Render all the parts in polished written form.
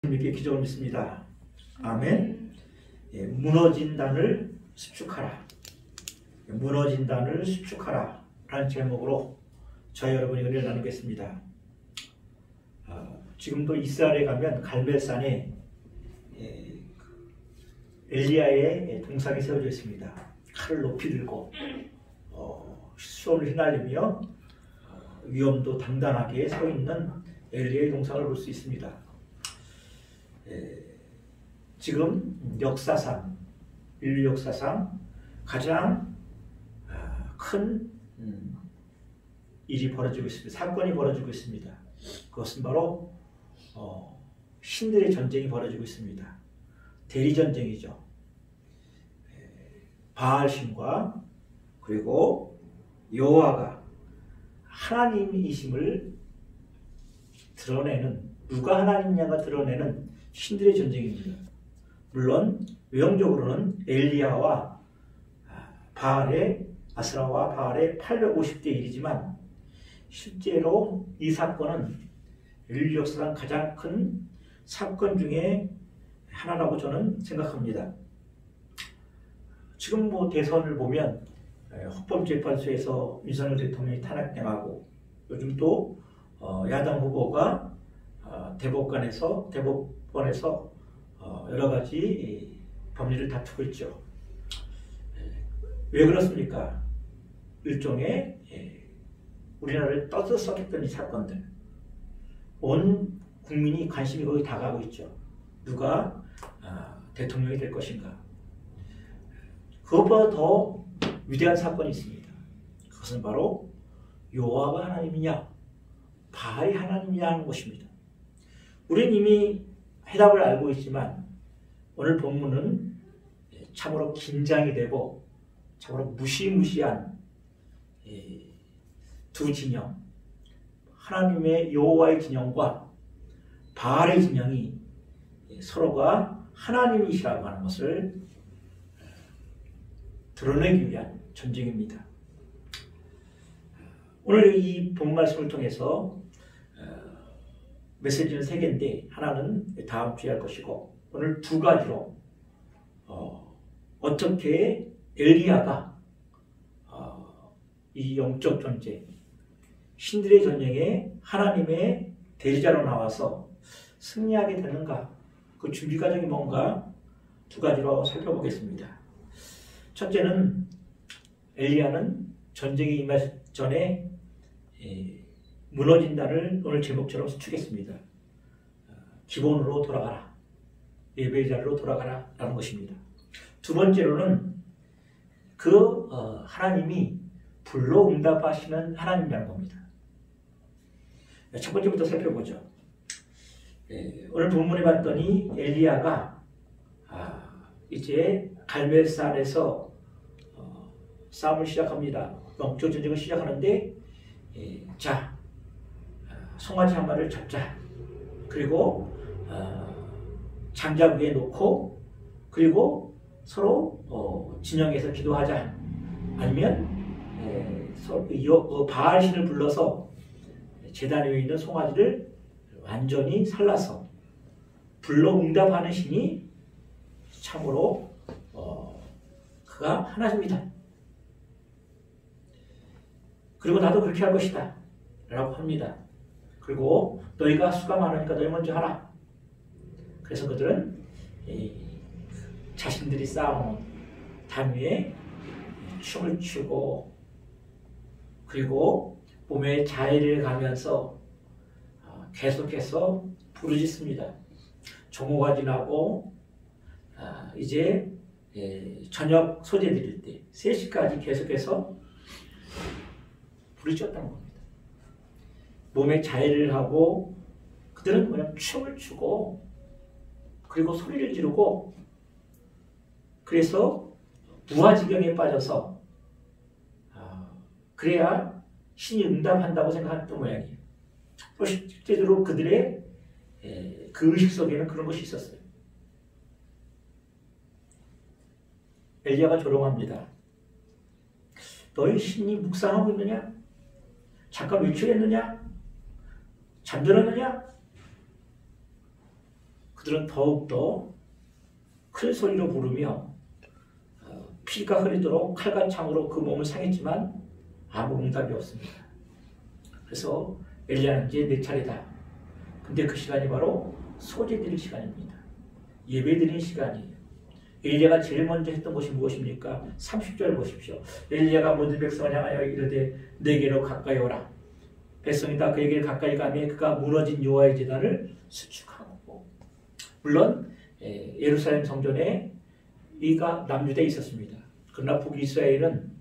믿게 기적을 믿습니다. 아멘. 예, 무너진 단을 수축하라. 무너진 단을 수축하라 라는 제목으로 저희 여러분이 은혜를 나누겠습니다. 지금도 이스라엘에 가면 갈멜산에 엘리야의 동상이 세워져 있습니다. 칼을 높이 들고 수온을 휘날리며 위엄도 당당하게 서 있는 엘리야의 동상을 볼 수 있습니다. 지금 역사상, 인류 역사상 가장 큰 일이 벌어지고 있습니다. 사건이 벌어지고 있습니다. 그것은 바로 신들의 전쟁이 벌어지고 있습니다. 대리전쟁이죠. 바알신과 그리고 여호와가 하나님이심을 드러내는, 누가 하나님이냐가 드러내는 신들의 전쟁입니다. 물론 외형적으로는 엘리야와 아스라와 바알의 850대 1이지만 실제로 이 사건은 인류 역사상 가장 큰 사건 중에 하나라고 저는 생각합니다. 지금 대선을 보면 헌법재판소에서 윤석열 대통령이 탄핵당하고 요즘 또 야당 후보가 대법원에서 여러 가지 법리를 다투고 있죠. 왜 그렇습니까? 일종의 우리나라를 떠들썩했던 이 사건들, 온 국민이 관심이 거기 다 가고 있죠. 누가 대통령이 될 것인가. 그것보다 더 위대한 사건이 있습니다. 그것은 바로 여호와가 하나님이냐 바알이 하나님이냐 하는 것입니다. 우리는 이미 해답을 알고 있지만 오늘 본문은 참으로 긴장이 되고 참으로 무시무시한 두 진영, 하나님의 여호와의 진영과 바알의 진영이 서로가 하나님이시라고 하는 것을 드러내기 위한 전쟁입니다. 오늘 이 본 말씀을 통해서 메시지는 3개인데 하나는 다음 주에 할 것이고 오늘 2가지로 어떻게 엘리야가 이 영적 전쟁, 신들의 전쟁에 하나님의 대리자로 나와서 승리하게 되는가, 그 준비 과정이 뭔가 2가지로 살펴보겠습니다. 첫째는 엘리야는 전쟁에 임하기 전에 무너진 단을 오늘 제목처럼 수축했습니다. 기본으로 돌아가라, 예배의 자리로 돌아가라 라는 것입니다. 2번째로는 하나님이 불로 응답하시는 하나님이라는 겁니다. 첫 번째부터 살펴보죠. 오늘 본문에 봤더니 엘리야가 이제 갈멜산에서 싸움을 시작합니다. 영적 전쟁을 시작하는데 송아지 한 마리를 잡자. 그리고 장작 위에 놓고 그리고 서로 진영에서 기도하자. 아니면 바알신을 불러서 제단 위에 있는 송아지를 완전히 살라서 불로 응답하는 신이 참으로 그가 하나님이다. 그리고 나도 그렇게 할 것이다 라고 합니다. 그리고 너희가 수가 많으니까 너희 먼저 하라. 그래서 그들은 자신들이 쌓아놓은 단 위에 춤을 추고 그리고 몸에 자해를 가면서 계속해서 부르짖습니다. 정오가 지나고 이제 저녁 소재 드릴 때 3시까지 계속해서 부르짖었다는 겁니다. 몸에 자해를 하고 그들은 그냥 춤을 추고 그리고 소리를 지르고 그래서 무아지경에 빠져서 그래야 신이 응답한다고 생각했던 모양이에요. 실제로 그들의 그 의식 속에는 그런 것이 있었어요. 엘리야가 조롱합니다. 너희 신이 묵상하고 있느냐? 잠깐 외출했느냐? 잠들었느냐? 그들은 더욱더 큰 소리로 부르며 피가 흐르도록 칼과 창으로 그 몸을 상했지만 아무 응답이 없습니다. 그래서 엘리야는 이제 내 차례다. 근데 그 시간이 바로 소재 드릴 시간입니다. 예배 드리는 시간이에요. 엘리야가 제일 먼저 했던 것이 무엇입니까? 30절 보십시오. 엘리야가 모든 백성을 향하여 이르되 내게로 가까이 오라. 백성이 다 그에게 가까이 가매 그가 무너진 여호와의 제단을 수축하고. 물론 예루살렘 성전에 이가 남유대에 있었습니다. 그러나 북이스라엘은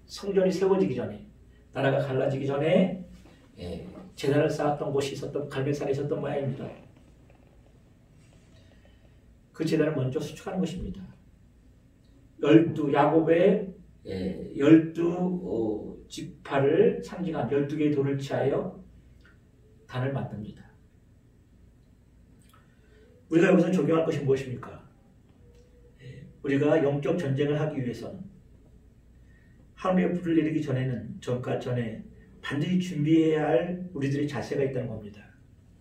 성전이 세워지기 전에, 나라가 갈라지기 전에 제단을 쌓았던 곳이 있었던, 갈멜산에 있었던 모양입니다. 그 제단을 먼저 수축하는 것입니다. 야곱의 12지파를 상징한 12개의 돌을 취하여 단을 만듭니다. 우리가 여기서 적용할 것이 무엇입니까? 우리가 영적 전쟁을 하기 위해서는 하늘의 불을 내리기 전에는, 전에 반드시 준비해야 할 우리들의 자세가 있다는 겁니다.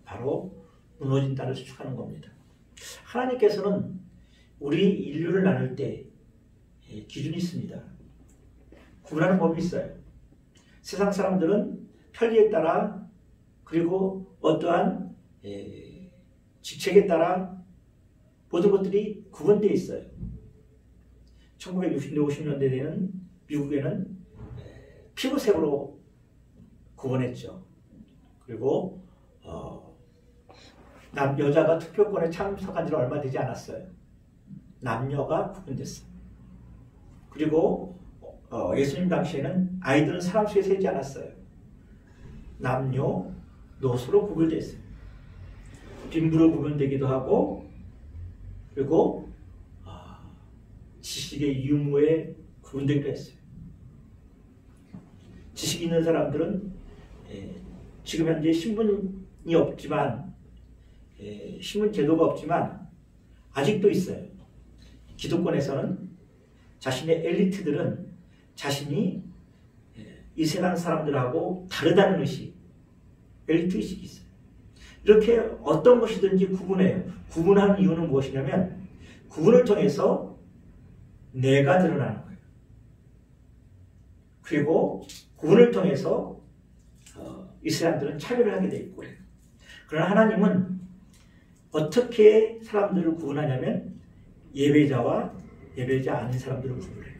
바로 무너진 단을 수축하는 겁니다. 하나님께서는 우리 인류를 나눌 때 기준이 있습니다. 구분하는 법이 있어요. 세상 사람들은 편리에 따라, 그리고 어떠한 직책에 따라 모든 것들이 구분되어 있어요. 1960, 50년대에는 미국에는 피부색으로 구분했죠. 그리고 여자가 투표권에 참석한 지는 얼마 되지 않았어요. 남녀가 구분됐어요. 그리고 예수님 당시에는 아이들은 사람 수에 세지 않았어요. 남녀, 노소로 구분됐어요. 빈부로 구분되기도 하고, 그리고 지식의 유무에 구분되기도 했어요. 지식이 있는 사람들은 지금 현재 신분이 없지만, 신분 제도가 없지만 아직도 있어요. 기독권에서는 자신의 엘리트들은 자신이 이 세상 사람들하고 다르다는 의식, 엘리트 의식이 있어요. 이렇게 어떤 것이든지 구분해요. 구분하는 이유는 무엇이냐면 구분을 통해서 내가 드러나는 거예요. 그리고 구분을 통해서 이 사람들은 차별을 하게 돼 있고 그래요. 그러나 하나님은 어떻게 사람들을 구분하냐면 예배자와 예배자 아닌 사람들을 구분해요.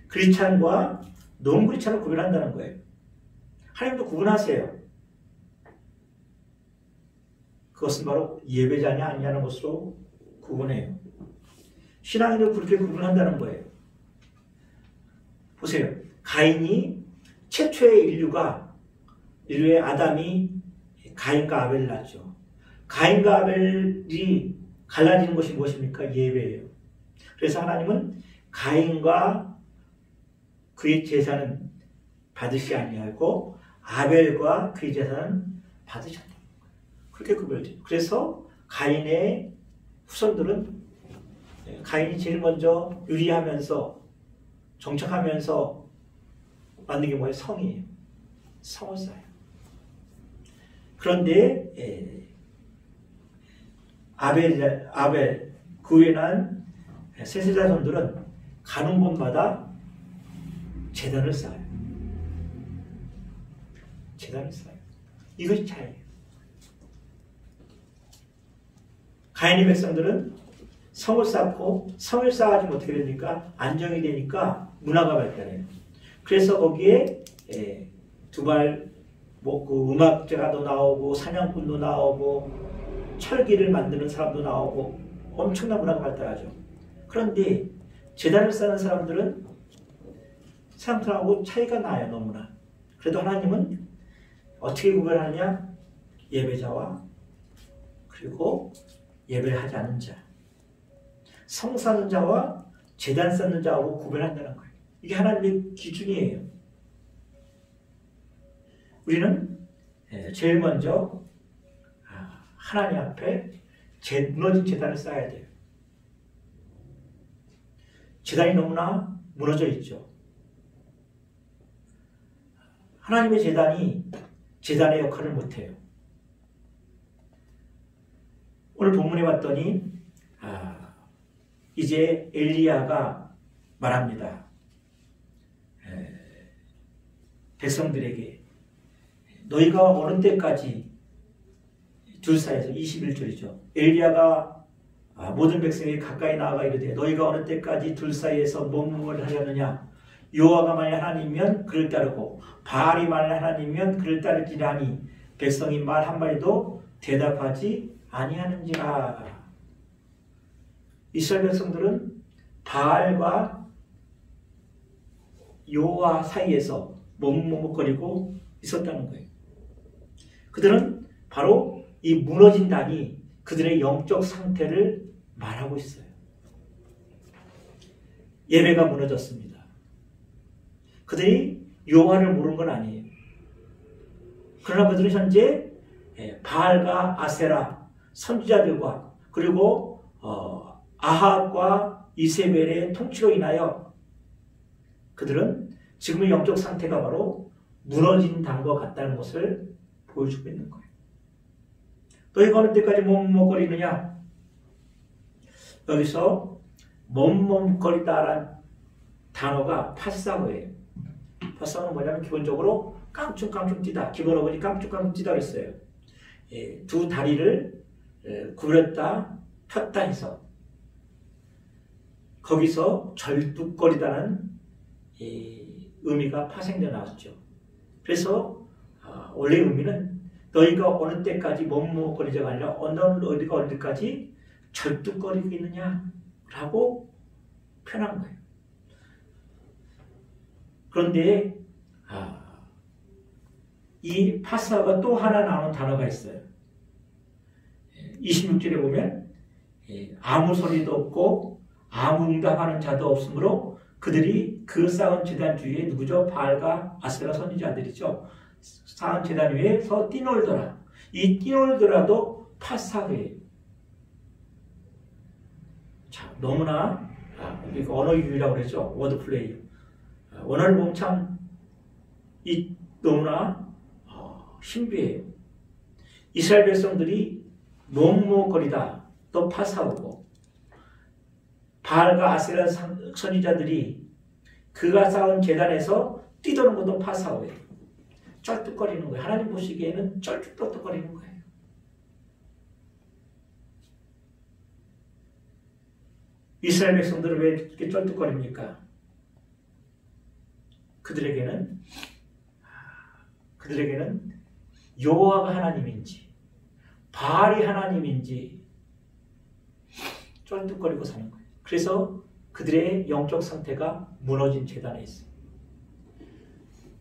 크리스찬과 논 크리스찬을 구분한다는 거예요. 하나님도 구분하세요. 그것은 바로 예배자냐 아니냐는 것으로 구분해요. 신앙인을 그렇게 구분한다는 거예요. 보세요. 가인이 최초의 인류의 아담이 가인과 아벨을 낳죠. 가인과 아벨이 갈라지는 것이 무엇입니까? 예배예요. 그래서 하나님은 가인과 그의 제사는 받으시 아니하고 아벨과 그의 제사는 받으셨다. 그렇게 구별돼요. 그래서 가인의 후손들은 가인이 제일 먼저 유리하면서 정착하면서 만든 게 뭐예요? 성이에요. 성을 쌓아요. 그런데 아벨 그 후에 난 셋째 자손들은 가는 곳마다 제단을 쌓아요. 제단을 쌓아요. 이것이 차이예요. 가인의 백성들은 성을 쌓고 성을 쌓아지면 어떻게 됩니까? 안정이 되니까 문화가 발달해요. 그래서 거기에 두발 그 음악자도 나오고 사냥꾼도 나오고 철기를 만드는 사람도 나오고 엄청난 문화가 발달하죠. 그런데 제단을 쌓는 사람들은 사람들하고 차이가 나요. 너무나. 그래도 하나님은 어떻게 구별하느냐? 예배자와 그리고 예배를 하지 않는 자, 성 쌓는 자와 제단 쌓는 자하고 구별한다는 거예요. 이게 하나님의 기준이에요. 우리는 제일 먼저 하나님 앞에 무너진 제단을 쌓아야 돼요. 제단이 너무나 무너져 있죠. 하나님의 제단이 제단의 역할을 못해요. 오늘 본문에 봤더니 이제 엘리야가 말합니다. 백성들에게 너희가 어느 때까지 둘 사이에서 21절이죠. 엘리야가 모든 백성에게 가까이 나아가 이르되 너희가 어느 때까지 둘 사이에서 머뭇거리를 하려느냐. 여호와가 만일 하나님이면 그를 따르고 바알이 만일 하나님이면 그를 따르지라니 백성이 말 한마디도 대답하지 아니하는지라. 이스라엘 백성들은 바알과 여호와 사이에서 머뭇거리고 있었다는 거예요. 그들은 바로 이 무너진 단이 그들의 영적 상태를 말하고 있어요. 예배가 무너졌습니다. 그들이 여호와를 모르는 건 아니에요. 그러나 그들은 현재 바알과 아세라 선지자들과 그리고 아합과 이세벨의 통치로 인하여 그들은 지금의 영적 상태가 바로 무너진 단과 같다는 것을 보여주고 있는 거예요. 너희가 어느 때까지 머뭇거리느냐? 여기서 머뭇거리다라는 단어가 파사고예요. 파사고는 뭐냐면 기본적으로 깡충깡충 뛰다. 기본 어원이 깡충깡충 뛰다 그랬어요. 두 다리를 구부렸다 폈다 해서 거기서 절뚝거리다는 의미가 파생되어 나왔죠. 그래서 원래 의미는 너희가 어느 때까지 머뭇거리자가 아니라 어디가 어느 때까지 절뚝거리고 있느냐라고 표현한 거예요. 그런데 이 파사가 또 하나 나오는 단어가 있어요. 26절에 보면 아무 소리도 없고 아무 응답하는 자도 없으므로 그들이 그 쌓은 제단 주위에 누구죠? 바알과 아세라 선지자들이죠. 쌓은 제단 위에서 뛰놀더라. 이 뛰놀더라도 파사예요. 자, 너무나 언어 유희라고 그러죠. 워드플레이. 원어를 보면 참 너무나 신비해요. 이스라엘 백성들이 머뭇거리다 또 파사오고 바알과 아세라 선지자들이 그가 쌓은 제단에서 뛰도는 것도 파사오예요. 쩔뚝거리는 거예요. 하나님 보시기에는 쩔뚝거리는 거예요. 이스라엘 백성들은 왜 이렇게 쩔뚝거립니까? 그들에게는 여호와가 하나님인지 바알이 하나님인지 쩔뚝거리고 사는 거예요. 그래서 그들의 영적 상태가 무너진 재단에 있어요.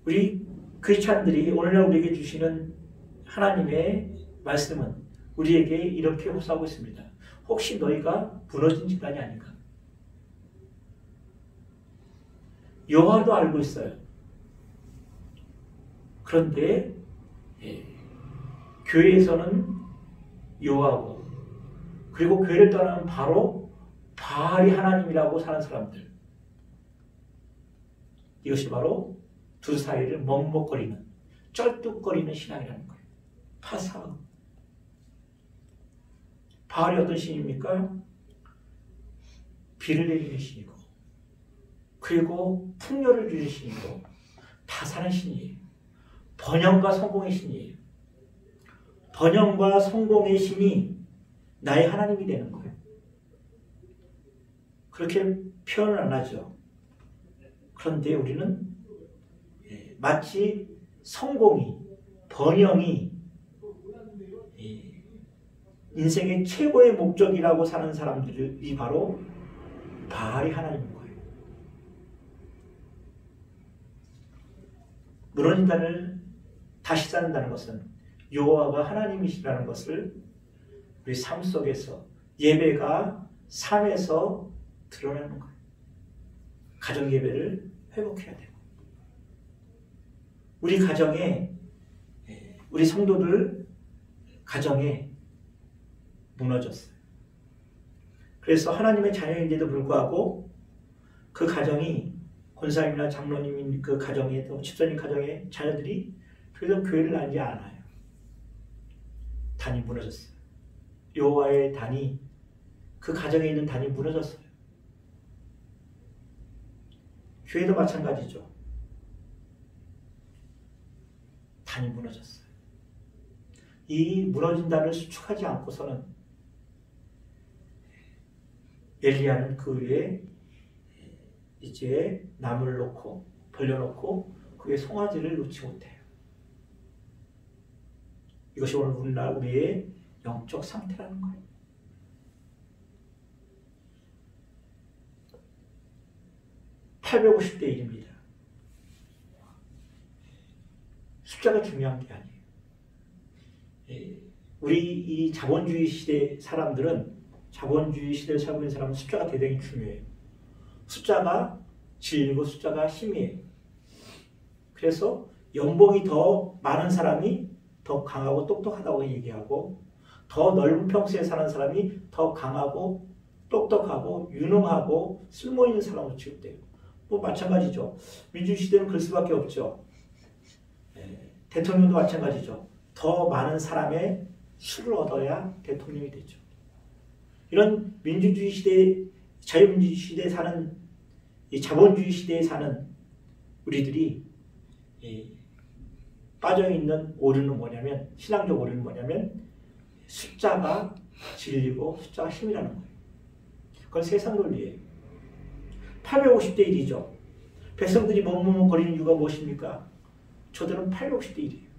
우리 크리스찬들이 오늘날 우리에게 주시는 하나님의 말씀은 우리에게 이렇게 호소하고 있습니다. 혹시 너희가 무너진 재단이 아닌가? 여호와도 알고 있어요. 그런데 교회에서는 여호와고 그리고 교회를 떠나면 바로 바알이 하나님이라고 사는 사람들. 이것이 바로 두 사이를 머뭇거리는 쩔뚝거리는 신앙이라는 거예요. 파사. 바알이 어떤 신입니까? 비를 내리는 신이고 그리고 풍요를 주는 신이고 다 사는 신이에요. 번영과 성공의 신이에요. 번영과 성공의 신이 나의 하나님이 되는 거예요. 그렇게 표현을 안 하죠. 그런데 우리는 마치 성공이, 번영이 인생의 최고의 목적이라고 사는 사람들이 바로 바알이 하나님인 거예요. 무너진 단을 다시 쌓는다는 것은 여호와가 하나님이시라는 것을 우리 삶 속에서 예배가 삶에서 드러나는 거예요. 가정 예배를 회복해야 되고 우리 가정에 우리 성도들 가정에 무너졌어요. 그래서 하나님의 자녀인데도 불구하고 그 가정이 권사님이나 장로님 그 가정에 또 집사님 가정의 자녀들이 그래도 교회를 다니지 않아요. 단이 무너졌어요. 여호와의 단이, 그 가정에 있는 단이 무너졌어요. 교회도 마찬가지죠. 단이 무너졌어요. 이 무너진 단을 수축하지 않고서는 엘리야는 그 위에 이제 나무를 놓고 벌려놓고 그 위에 송아지를 놓지 못해요. 이것이 오늘 오늘날 우리의 영적 상태라는 거예요. (850대 1입니다) 숫자가 중요한 게 아니에요. 우리 이 자본주의 시대 사람들은, 자본주의 시대에 살고 있는 사람은 숫자가 대단히 중요해요. 숫자가 진리고 숫자가 힘이에요. 그래서 연봉이 더 많은 사람이 더 강하고 똑똑하다고 얘기하고, 더 넓은 평수에 사는 사람이 더 강하고 똑똑하고 유능하고 쓸모있는 사람으로 취급돼요. 뭐 마찬가지죠. 민주주의 시대는 그럴 수밖에 없죠. 대통령도 마찬가지죠. 더 많은 사람의 수를 얻어야 대통령이 되죠. 이런 민주주의 시대, 자유민주주의 시대에 사는, 이 자본주의 시대에 사는 우리들이 빠져있는 오류는 뭐냐면, 신앙적 오류는 뭐냐면 숫자가 진리고 숫자가 힘이라는 거예요. 그건 세상 논리예요. 850대 1이죠. 백성들이 머뭇머뭇거리는 이유가 무엇입니까? 저들은 850대 1이에요.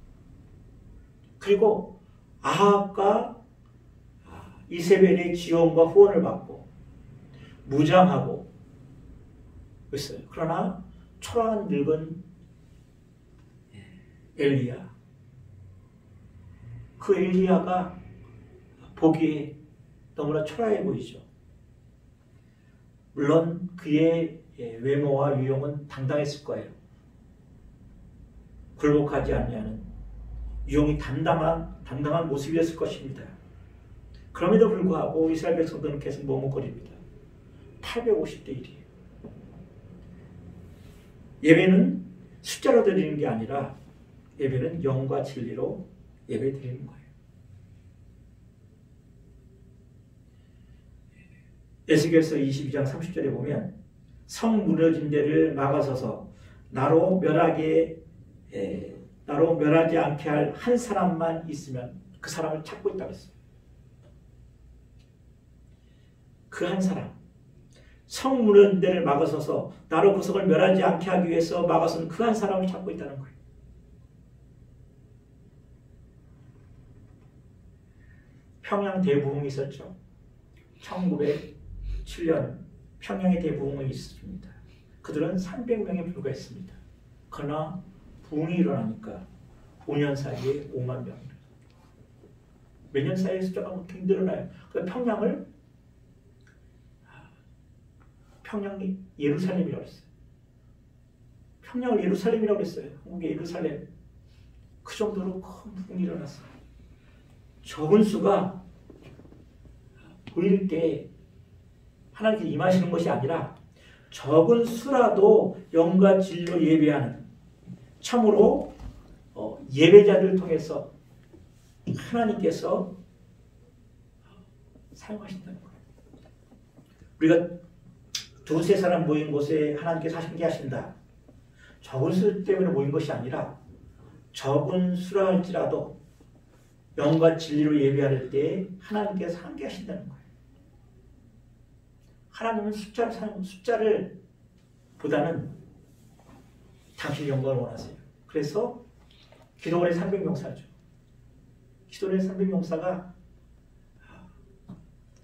그리고 아합과 이세벨의 지원과 후원을 받고 무장하고 있어요. 그러나 초라한 늙은 엘리야, 그 엘리야가 보기에 너무나 초라해 보이죠. 물론 그의 외모와 유형은 당당했을 거예요. 굴복하지 아니하는 유형이 당당한 모습이었을 것입니다. 그럼에도 불구하고 이스라엘 백성들은 계속 머뭇거립니다. 850대 1이에요. 예배는 숫자로 드리는 게 아니라 예배는 영과 진리로 예배 드리는 거예요. 에스겔서 22장 30절에 보면 성 무너진 데를 막아서서 나로 멸하지 않게 할 한 사람만 있으면 그 사람을 찾고 있다고 했어요. 그 한 사람, 성 무너진 데를 막아서서 나로 그 성을 멸하지 않게 하기 위해서 막아서는 그 한 사람을 찾고 있다는 거예요. 평양 대부흥이 있었죠. 1907년 평양에 대부흥이 있었습니다. 그들은 300명에 불과했습니다. 그러나 부흥이 일어나니까 5년 사이에 5만 명. 몇 년 사이에 숫자가 그렇게 늘어나요. 그래서 평양이 예루살렘이라고 했어요. 평양을 예루살렘이라고 했어요. 한국의 예루살렘. 그 정도로 큰 부흥이 일어났어요. 적은 수가 보일 때 하나님께 임하시는 것이 아니라 적은 수라도 영과 진리로 예배하는, 참으로 예배자들을 통해서 하나님께서 사용하신다는 거예요. 우리가 두세 사람 모인 곳에 하나님께서 함께 하신다. 적은 수 때문에 모인 것이 아니라 적은 수라 할지라도 영과 진리로 예배할 때 하나님께서 함께 하신다는 거예요. 하나님은 숫자를 보다는 당신 영광을 원하세요. 그래서 기도원의 300명사죠. 기도원의 300명사가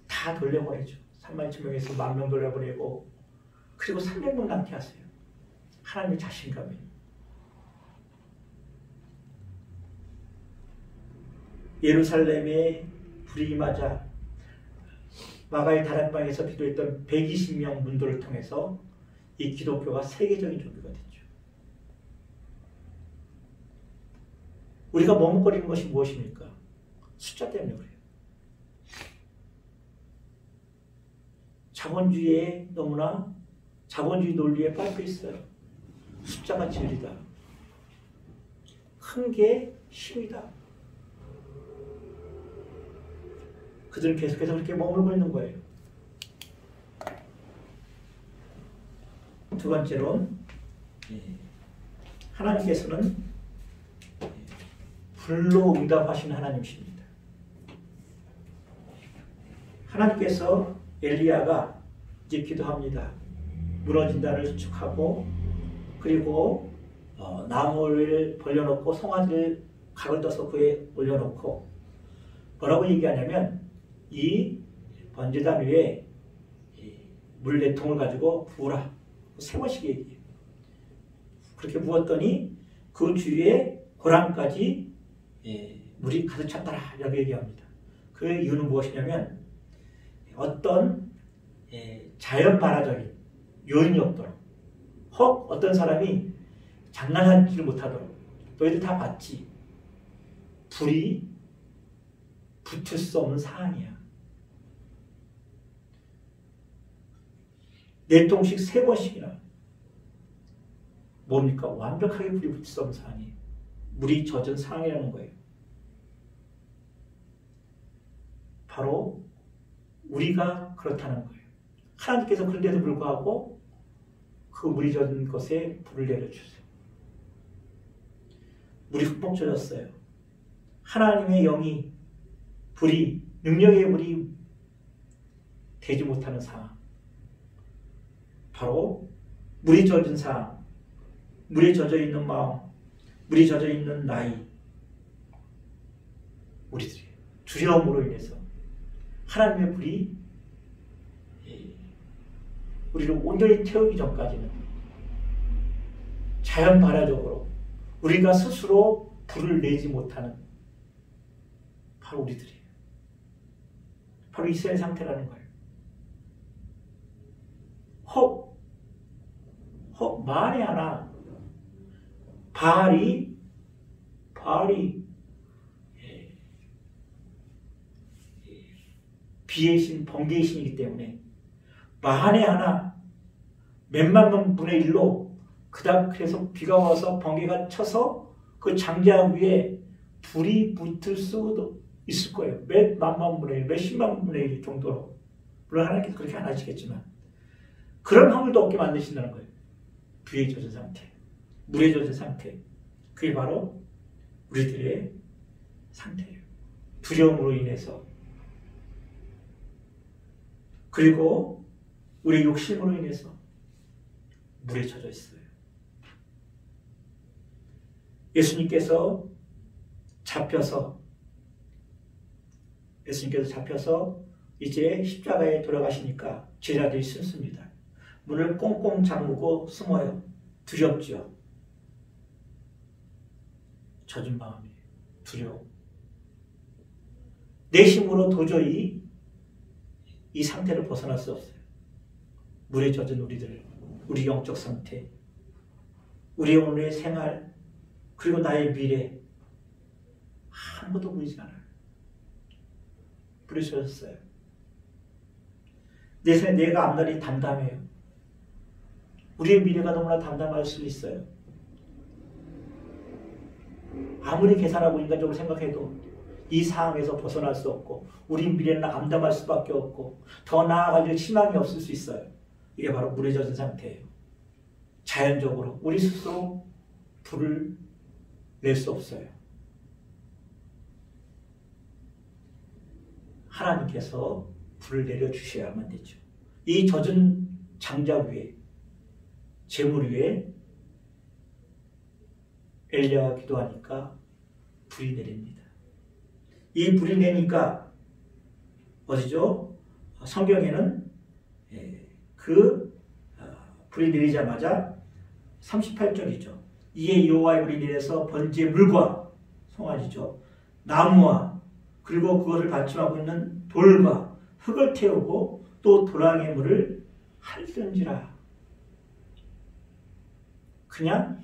다 돌려보내죠. 32,000명에서 10,000명 돌려보내고, 그리고 300명 남게 하세요. 하나님의 자신감이에요. 예루살렘에 불이 임하자 마가의 다락방에서 기도했던 120명 문도를 통해서 이 기독교가 세계적인 종교가 됐죠. 우리가 머뭇거리는 것이 무엇입니까? 숫자 때문에 그래요. 자본주의 논리에 빠져 있어요. 숫자가 진리다. 큰 게 힘이다. 그들은 계속해서 그렇게 머물고 있는 거예요. 두 번째로 하나님께서는 불로 응답하시는 하나님이십니다. 하나님께서 엘리야가 이제 기도합니다. 무너진다를 수축하고 그리고 나무를 벌려놓고 송아지를 각을 떠서 그에 올려놓고 뭐라고 얘기하냐면 이 번제단 위에 물 4통을 가지고 부으라. 3번씩 얘기해요. 그렇게 부었더니 그 주위에 고랑까지 물이 가득 찼더라. 이렇게 얘기합니다. 그 이유는 무엇이냐면 어떤 자연 발화적인 요인이 없도록 혹 어떤 사람이 장난하지를 못하도록 너희들 다 봤지. 불이 붙을 수 없는 상황이야. 4통씩 3번씩이나 뭡니까? 완벽하게 불이 붙을 수 없는 상황이에요. 물이 젖은 상황이라는 거예요. 바로 우리가 그렇다는 거예요. 하나님께서 그런데도 불구하고 그 물이 젖은 것에 불을 내려주세요. 물이 흠뻑 젖었어요. 하나님의 영이 불이 능력의 불이 되지 못하는 상황. 바로 물이 젖은 상황, 물이 젖어 있는 마음, 물이 젖어 있는 나이, 우리들이 두려움으로 인해서 하나님의 불이 우리를 온전히 태우기 전까지는 자연 발화적으로 우리가 스스로 불을 내지 못하는 바로 우리들이에요. 바로 이스라엘 상태라는 거예요. 혹 만에 하나 바알이 비의 신, 번개의 신이기 때문에 만에 하나 몇만 분의 1로 그래서 비가 와서 번개가 쳐서 그 장자 위에 불이 붙을 수도 있을 거예요. 몇 만만 분의 1, 몇십만 분의 1 정도로. 물론 하나님께서 그렇게 안 하시겠지만 그런 확률도 없게 만드신다는 거예요. 비에 젖은 상태, 물에 젖은 상태. 그게 바로 우리들의 상태예요. 두려움으로 인해서 그리고 우리의 욕심으로 인해서 물에 젖어 있어요. 예수님께서 잡혀서 이제 십자가에 돌아가시니까 제자들이 숨습니다. 문을 꽁꽁 잠그고 숨어요. 두렵죠. 젖은 마음이에요. 두려움. 내심으로 도저히 이 상태를 벗어날 수 없어요. 물에 젖은 우리 영적 상태, 우리 오늘의 생활, 그리고 나의 미래 아무것도 보이지 않아요. 불에 젖었어요. 내가 앞날이 담담해요. 우리의 미래가 너무나 담담할 수 있어요. 아무리 계산하고 인간적으로 생각해도 이 상황에서 벗어날 수 없고 우리 미래는 암담할 수밖에 없고 더 나아갈 희망이 없을 수 있어요. 이게 바로 물에 젖은 상태예요. 자연적으로 우리 스스로 불을 낼 수 없어요. 하나님께서 불을 내려주셔야만 되죠. 이 젖은 장자 위에, 재물 위에 엘리야가 기도하니까 불이 내립니다. 이 불이 내니까 어디죠? 성경에는 불이 내리자마자 38절이죠. 이에 여호와의 불이 내려서 번제의 물과 송아지죠. 나무와 그리고 그것을 받침하고 있는 돌과 흙을 태우고 또 도랑의 물을 핥은지라. 그냥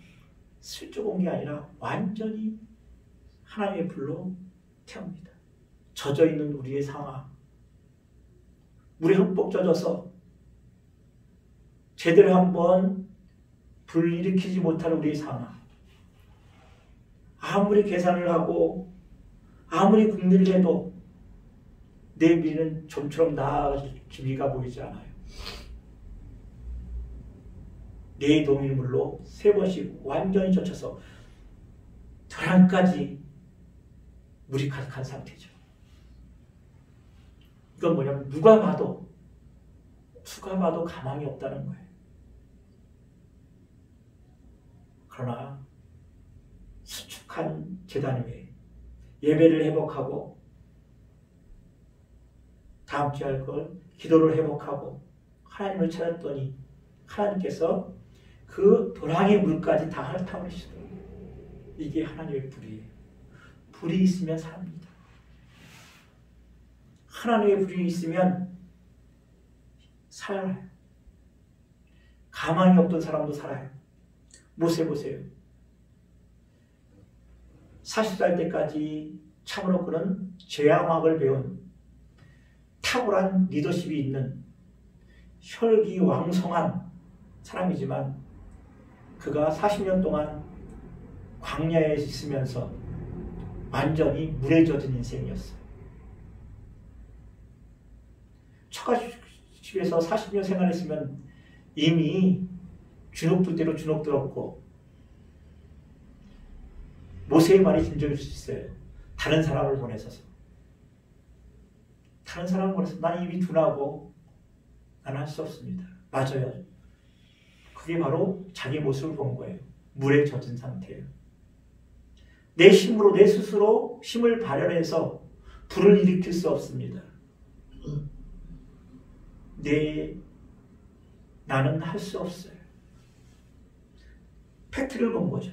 슬쩍 온 게 아니라 완전히 하나님의 불로 태웁니다. 젖어있는 우리의 상황, 물에 흠뻑 젖어서 제대로 한번 불 일으키지 못하는 우리의 상황, 아무리 계산을 하고 아무리 궁리를 해도 내 미래는 좀처럼 나아질 기미가 보이지 않아요. 내 동일물로 3번씩 완전히 젖혀서 벼랑까지 물이 가득한 상태죠. 이건 뭐냐면 누가 봐도 가망이 없다는 거예요. 그러나 수축한 제단 위에 예배를 회복하고 다음 주에 할 걸 기도를 회복하고 하나님을 찾았더니 하나님께서 그 도랑의 물까지 다 핥아버리시더라고요. 이게 하나님의 불이에요. 불이 있으면 삽니다. 하나님의 불이 있으면 살아요. 가망이 없던 사람도 살아요. 모세 보세요. 40살 때까지 참으로 그는 제왕학을 배운 탁월한 리더십이 있는 혈기왕성한 사람이지만 그가 40년 동안 광야에 있으면서 완전히 물에 젖은 인생이었어요. 처가집에서 40년 생활했으면 이미 주눅들대로 주눅 들었고 모세의 말이 진정일 수 있어요. 다른 사람을 보내서서. 다른 사람을 보내서 난 입이 둔하고 나는 할 수 없습니다. 맞아요. 그게 바로 자기 모습을 본 거예요. 물에 젖은 상태예요. 내 힘으로 내 스스로 힘을 발현해서 불을 일으킬 수 없습니다. 나는 할 수 없어요. 팩트를 본 거죠.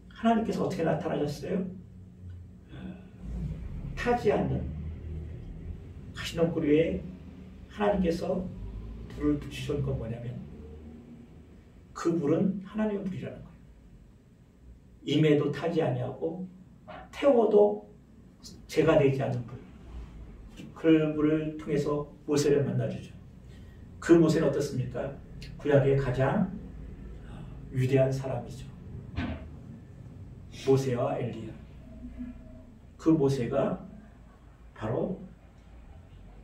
하나님께서 어떻게 나타나셨어요? 타지 않는 가시덤불 위에 하나님께서 불을 붙이신 건 뭐냐면 그 불은 하나님의 불이라는 거예요. 임해도 타지 아니하고 태워도 죄가 되지 않는 불. 그 불을 통해서 모세를 만나주죠. 그 모세는 어떻습니까? 구약의 가장 위대한 사람이죠. 모세와 엘리야. 그 모세가 바로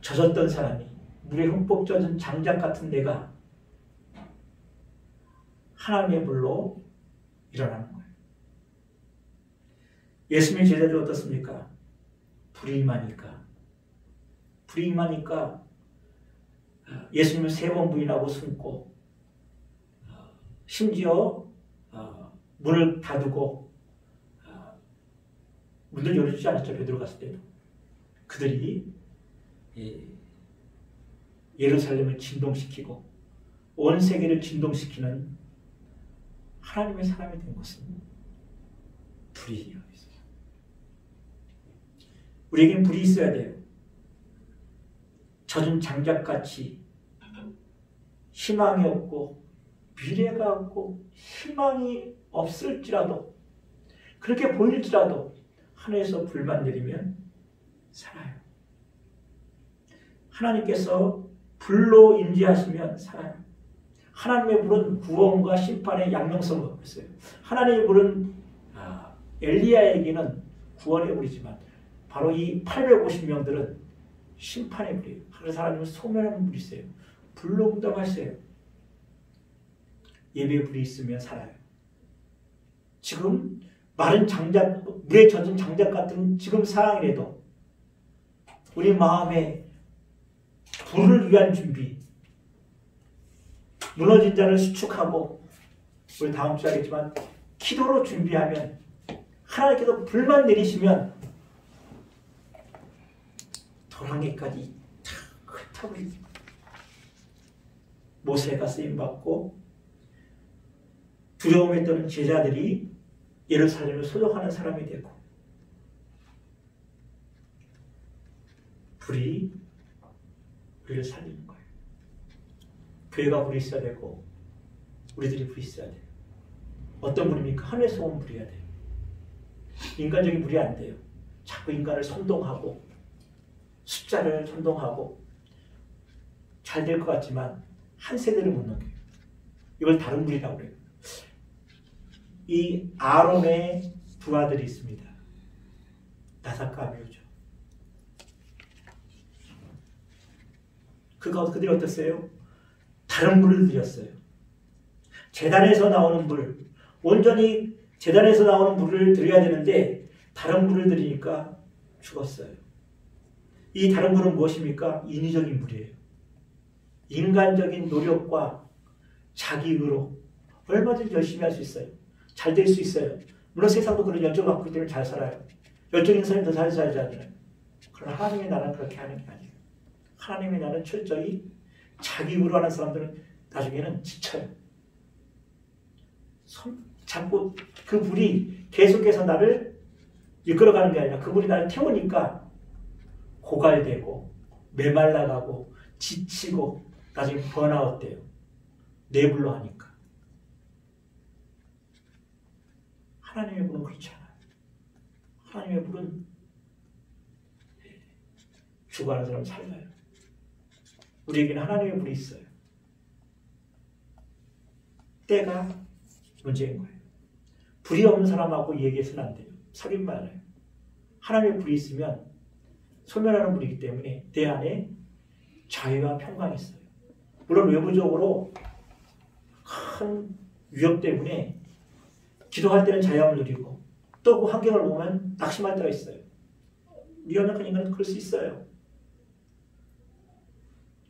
젖었던 사람이 물에 흠뻑 젖은 장작 같은 내가 하나님의 불로 일어나는 거예요. 예수님의 제자들 어떻습니까? 불이 임하니까 예수님을 3번 부인하고 숨고 심지어 문을 닫고 문을 열어주지 않았죠. 베드로 갔을 때도. 그들이 예루살렘을 진동시키고 온 세계를 진동시키는 하나님의 사람이 된 것은 불이에요. 우리에겐 불이 있어야 돼요. 젖은 장작같이 희망이 없고 미래가 없고 희망이 없을지라도 그렇게 보일지라도 하늘에서 불만 내리면 살아요. 하나님께서 불로 임재하시면 살아요. 하나님의 불은 구원과 심판의 양명성을 갖고 있어요. 하나님의 불은 엘리야에게는 구원의 불이지만 바로 이 850명들은 심판의 불이에요. 그래서 하나님은 소멸하는 불이 있어요. 불로 응답하세요. 예배의 불이 있으면 살아요. 지금 마른 장작, 물에 젖은 장작 같은 지금 상황이라도 우리 마음에 불을 위한 준비, 무너진 자를 수축하고 우리 다음 주에 하겠지만 기도로 준비하면 하나님께서 불만 내리시면 도랑에까지 흩어버립니다. 모세가 쓰임받고 두려움에 떠는 제자들이 예루살렘을 소독하는 사람이 되고 불이 우리를 살리는 거예요. 교회가 불이 있어야 되고 우리들이 불이 있어야 돼요. 어떤 불입니까? 하늘에서 온 불이어야 돼요. 인간적인 불이 안 돼요. 자꾸 인간을 선동하고 숫자를 선동하고 잘 될 것 같지만 한 세대를 못 넘겨요. 이걸 다른 불이라고 그래요. 이 아론의 두 아들이 있습니다. 나답과 아비후죠. 그들이 어땠어요? 다른 물을 드렸어요. 제단에서 나오는 물, 온전히 제단에서 나오는 물을 드려야 되는데 다른 물을 드리니까 죽었어요. 이 다른 물은 무엇입니까? 인위적인 물이에요. 인간적인 노력과 자기 의로 얼마든지 열심히 할 수 있어요. 잘 될 수 있어요. 물론 세상도 그런 열정을 갖고 있기 때문에 잘 살아요. 열정 있는 사람이 더 잘 살잖아요. 그러나 하나님의 나라는 그렇게 하는 게 아니에요. 하나님의 나라는 철저히 자기 의로 하는 사람들은 나중에는 지쳐요. 자꾸 그 물이 계속해서 나를 이끌어가는 게 아니라 그 물이 나를 태우니까 고갈되고 메말라가고 지치고 나중에 번아웃 돼요. 뇌불로 하니까. 하나님의 불은 그렇지 않아요. 하나님의 불은 죽어가는 사람 살려요. 우리에게는 하나님의 불이 있어요. 때가 문제인 거예요. 불이 없는 사람하고 얘기해서는 안 돼요. 사귐 말아요. 하나님의 불이 있으면 소멸하는 불이기 때문에 내 안에 자유와 평강이 있어요. 물론 외부적으로 큰 위협 때문에 기도할 때는 자유함을 누리고 또 그 환경을 보면 낙심할 때가 있어요. 미연약한 인간은 그럴 수 있어요.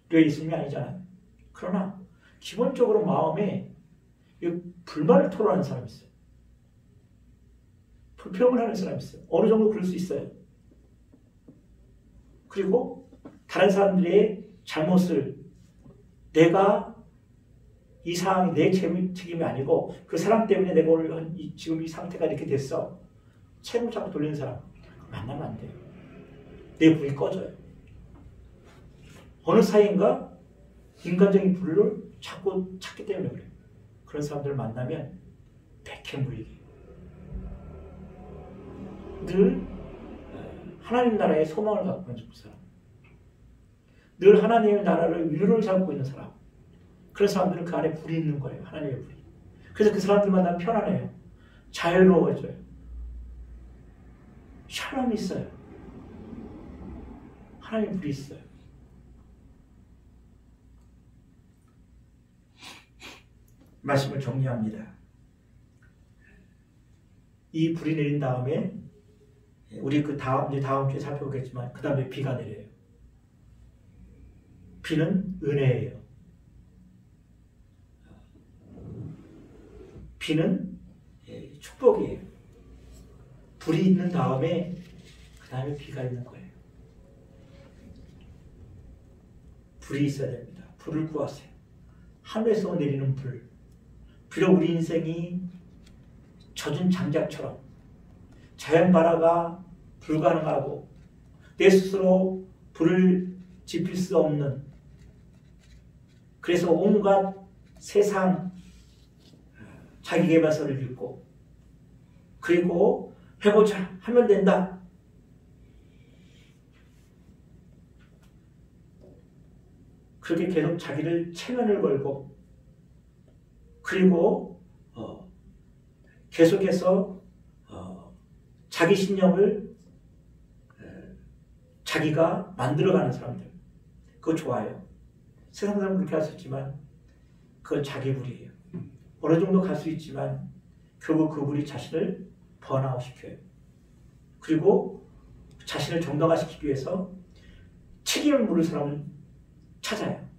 뇌 있음이 아니잖아요. 그러나 기본적으로 마음에 불만을 토로하는 사람이 있어요. 불평을 하는 사람이 있어요. 어느 정도 그럴 수 있어요. 그리고 다른 사람들의 잘못을 내가 이 상황이 내 책임이 아니고 그 사람 때문에 내가 오늘 지금 이 상태가 이렇게 됐어. 책임을 자꾸 돌리는 사람 만나면 안 돼요. 내 불이 꺼져요. 어느 사이인가 인간적인 불을 자꾸 찾기 때문에 그래요. 그런 사람들을 만나면 백해무익이에요. 늘 하나님 나라의 소망을 갖고 있는 사람, 늘 하나님의 나라를 위로를 잡고 있는 사람, 그런 사람들은 그 안에 불이 있는 거예요. 하나님의 불이. 그래서 그 사람들 만나면 편안해요. 자유로워져요. 샬롬이 있어요. 하나님의 불이 있어요. 말씀을 정리합니다. 이 불이 내린 다음에 우리 다음 주에 살펴보겠지만 그 다음에 비가 내려요. 비는 은혜예요. 비는 축복이에요. 불이 있는 다음에 그 다음에 비가 있는 거예요. 불이 있어야 됩니다. 불을 구하세요. 하늘에서 내리는 불. 비록 우리 인생이 젖은 장작처럼 자연발화가 불가능하고 내 스스로 불을 지필 수 없는, 그래서 온갖 세상 자기계발서를 읽고 그리고 해보자 하면 된다. 그렇게 계속 자기를 체면을 걸고 그리고 계속해서 자기 신념을 자기가 만들어가는 사람들, 그거 좋아요. 세상 사람은 그렇게 할 수 있지만 그건 자기 불이에요. 어느 정도 갈 수 있지만 결국 그 불이 자신을 번아웃 시켜요. 그리고 자신을 정당화시키기 위해서 책임을 물을 사람을 찾아요.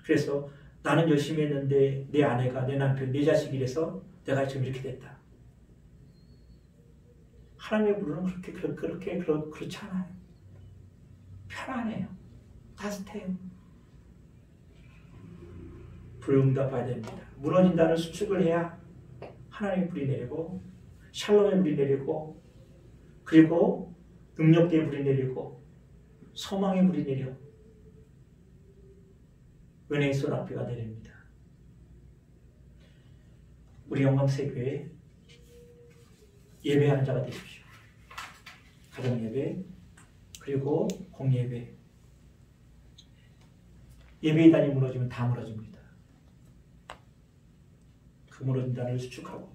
그래서 나는 열심히 했는데 내 아내가, 내 남편, 내 자식이 이래서 내가 지금 이렇게 됐다. 하나님의 불은 그렇지 않아요. 편안해요. 따뜻해요. 불응답해야 됩니다. 무너진다는 수축을 해야 하나님의 불이 내리고 샬롬의 불이 내리고 그리고 능력대의 불이 내리고 소망의 불이 내려 은혜의 소낙비가 내립니다. 우리 영광새교회 예배하는 자가 되십시오. 가정예배 그리고 공예배. 예배의 단이 무너지면 다 무너집니다. 그 무너진 단을 수축하고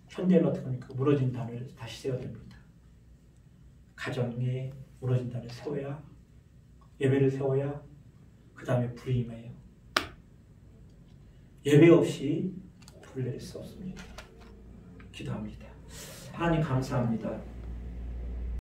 현대는 어떻게 합니까? 무너진 단을 다시 세워야 됩니다. 가정에 무너진 단을 세워야, 예배를 세워야 그 다음에 불이 임해요. 예배 없이 불을 내릴 수 없습니다. 기도합니다. 하나님 감사합니다.